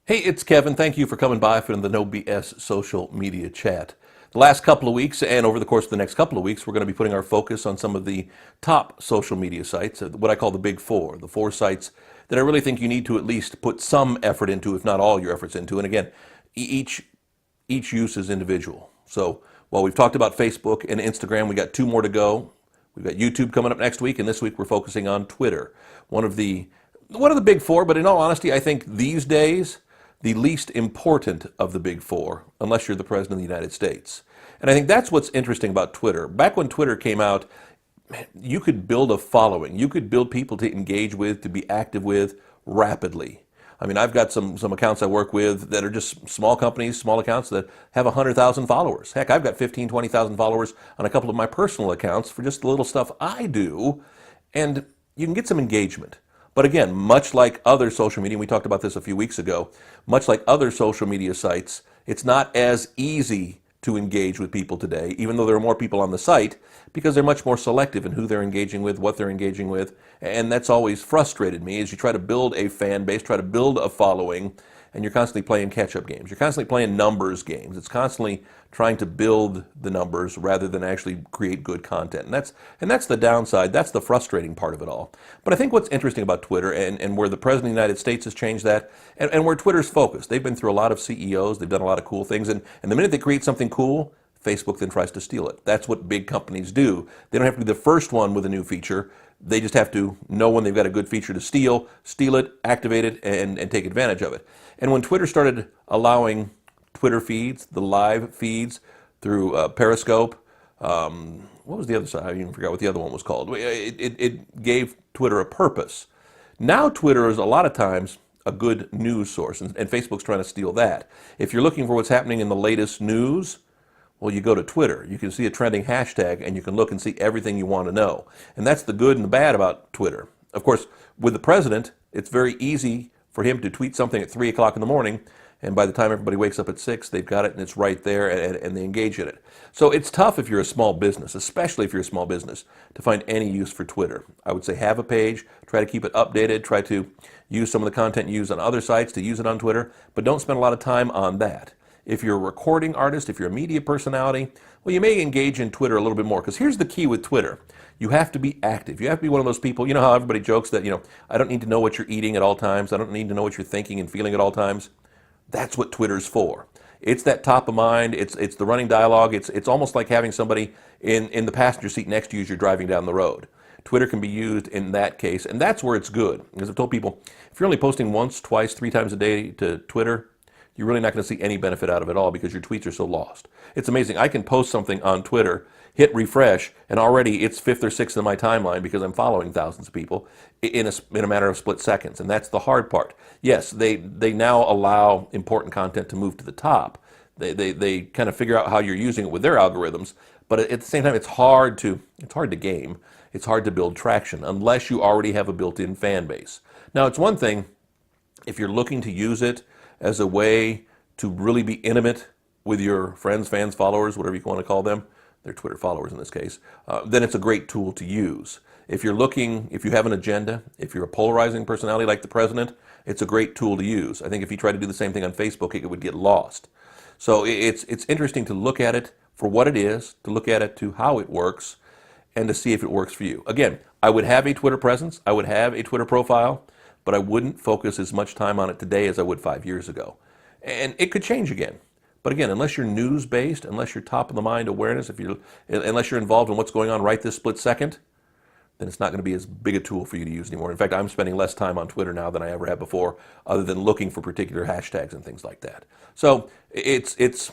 Hey, it's Kevin. Thank you for coming by for the No BS social media chat. The last couple of weeks, and over the course of the next couple of weeks, we're going to be putting our focus on some of the top social media sites, what I call the big four, the four sites that I really think you need to at least put some effort into, if not all your efforts into. And again, each use is individual. So while we've talked about Facebook and Instagram, we got two more to go. We've got YouTube coming up next week, and this week we're focusing on Twitter, one of the big four. But in all honesty, I think these days the least important of the big four, unless you're the president of the United States. And I think that's what's interesting about Twitter. Back when Twitter came out, man, you could build a following. You could build people to engage with, to be active with rapidly. I mean, I've got some accounts I work with that are just small companies, small accounts that have 100,000 followers. Heck, I've got 15, 20,000 followers on a couple of my personal accounts for just the little stuff I do. And you can get some engagement. But again, much like other social media, and we talked about this a few weeks ago, much like other social media sites, it's not as easy to engage with people today, even though there are more people on the site, because they're much more selective in who they're engaging with, what they're engaging with. And that's always frustrated me, as you try to build a fan base, try to build a following, and you're constantly playing catch-up games. You're constantly playing numbers games. It's constantly trying to build the numbers rather than actually create good content. And that's the downside. That's the frustrating part of it all. But I think what's interesting about Twitter and where the President of the United States has changed that, and where Twitter's focused, they've been through a lot of CEOs, they've done a lot of cool things, and the minute they create something cool, Facebook then tries to steal it. That's what big companies do. They don't have to be the first one with a new feature. They just have to know when they've got a good feature to steal it, activate it, and take advantage of it. And when Twitter started allowing Twitter feeds, the live feeds through Periscope, what was the other side? I even forgot what the other one was called. It gave Twitter a purpose. Now Twitter is a lot of times a good news source, and Facebook's trying to steal that. If you're looking for what's happening in the latest news, well, you go to Twitter. You can see a trending hashtag, and you can look and see everything you want to know. And that's the good and the bad about Twitter. Of course, with the president, it's very easy for him to tweet something at 3 o'clock in the morning, and by the time everybody wakes up at 6, they've got it, and it's right there, and they engage in it. So it's tough if you're a small business, especially if you're a small business, to find any use for Twitter. I would say have a page, try to keep it updated, try to use some of the content you use on other sites to use it on Twitter, but don't spend a lot of time on that. If you're a recording artist, if you're a media personality, well, you may engage in Twitter a little bit more, because here's the key with Twitter. You have to be active. You have to be one of those people, you know how everybody jokes that, I don't need to know what you're eating at all times. I don't need to know what you're thinking and feeling at all times. That's what Twitter's for. It's that top of mind. It's the running dialogue. It's almost like having somebody in the passenger seat next to you as you're driving down the road. Twitter can be used in that case, and that's where it's good. Because I've told people, if you're only posting once, twice, 3 times a day to Twitter, you're really not going to see any benefit out of it all because your tweets are so lost. It's amazing. I can post something on Twitter, hit refresh, and already it's 5th or 6th in my timeline because I'm following thousands of people in a matter of split seconds. And that's the hard part. Yes, they now allow important content to move to the top. They kind of figure out how you're using it with their algorithms. But at the same time, it's hard to game. It's hard to build traction unless you already have a built-in fan base. Now, it's one thing if you're looking to use it as a way to really be intimate with your friends, fans, followers, whatever you want to call them, they're Twitter followers in this case, then it's a great tool to use. If you have an agenda, if you're a polarizing personality like the president, it's a great tool to use. I think if you try to do the same thing on Facebook, it would get lost. So it's interesting to look at it for what it is, to look at it to how it works, and to see if it works for you. Again, I would have a Twitter presence, I would have a Twitter profile, but I wouldn't focus as much time on it today as I would 5 years ago. And it could change again. But again, unless you're news-based, unless you're top-of-the-mind awareness, unless you're involved in what's going on right this split second, then it's not going to be as big a tool for you to use anymore. In fact, I'm spending less time on Twitter now than I ever have before, other than looking for particular hashtags and things like that. So it's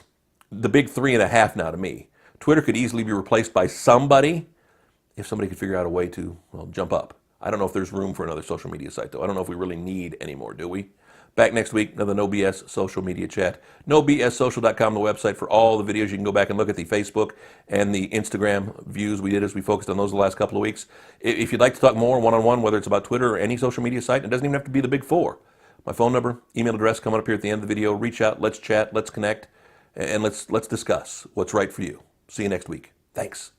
the big 3.5 now to me. Twitter could easily be replaced by somebody if somebody could figure out a way to, well, jump up. I don't know if there's room for another social media site, though. I don't know if we really need any more, do we? Back next week, another No BS social media chat. NoBSSocial.com, the website for all the videos. You can go back and look at the Facebook and the Instagram views we did as we focused on those the last couple of weeks. If you'd like to talk more one-on-one, whether it's about Twitter or any social media site, it doesn't even have to be the big four. My phone number, email address coming up here at the end of the video. Reach out, let's chat, let's connect, and let's discuss what's right for you. See you next week. Thanks.